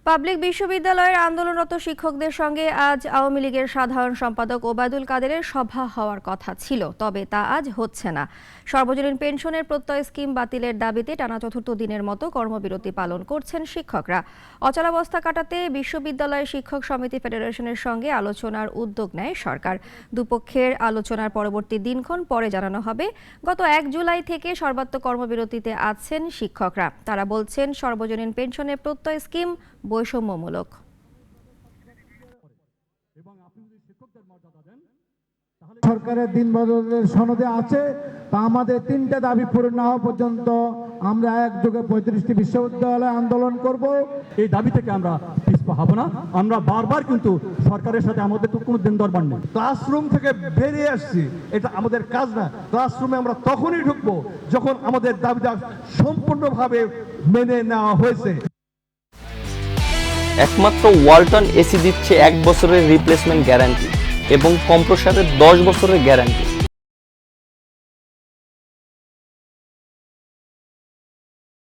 Public বিশ্ববিদ্যালয়ের আন্দোলনরত শিক্ষকদের সঙ্গে আজ আওয়ামী লীগের সাধারণ সম্পাদক ওবায়দুল কাদেরের সভা হওয়ার কথা ছিল, তবে তা আজ হচ্ছে না। সর্বজনীন পেনশনের প্রত্যয় স্কিম বাতিলের দাবিতে টানা চতুর্থ দিনের মতো কর্মবিরতি পালন করছেন শিক্ষকরা। অচলাবস্থা কাটাতে বিশ্ববিদ্যালয় শিক্ষক সমিতি ফেডারেশনের সঙ্গে আলোচনার উদ্যোগ নেয় সরকার। দুপক্ষের আলোচনার পরবর্তী দিনক্ষণ পরে জানানো হবে। গত 1 জুলাই থেকে সর্বাত্মক কর্মবিরতিতে আছেন শিক্ষকরা। তারা বলছেন, সর্বজনীন পেনশনের প্রত্যয় স্কিম বৈষম্যমূলক। সরকারের দিন বদলের সনদে আছে, তা আমাদের 3টে দাবি পূরণ না হওয়া পর্যন্ত আমরা একযোগে 35টি বিশ্ববিদ্যালয়ে আন্দোলন করব। এই দাবি থেকে আমরা পিছপা হব না। আমরা বারবার কিন্তু সরকারের সাথে আমাদের তো কোনো দিন দরবার নেই। ক্লাসরুম থেকে বেরিয়ে আসছি, এটা আমাদের কাজ না। ক্লাসরুমে আমরা তখনই ঢুকবো যখন আমাদের দাবিটা সম্পূর্ণভাবে মেনে নেওয়া হয়েছে। একমাত্র ওয়ালটন এসি দিচ্ছে 1 বছরের রিপ্লেসমেন্ট গ্যারান্টি এবং কম্প্রেসারের 10 বছরের গ্যারান্টি।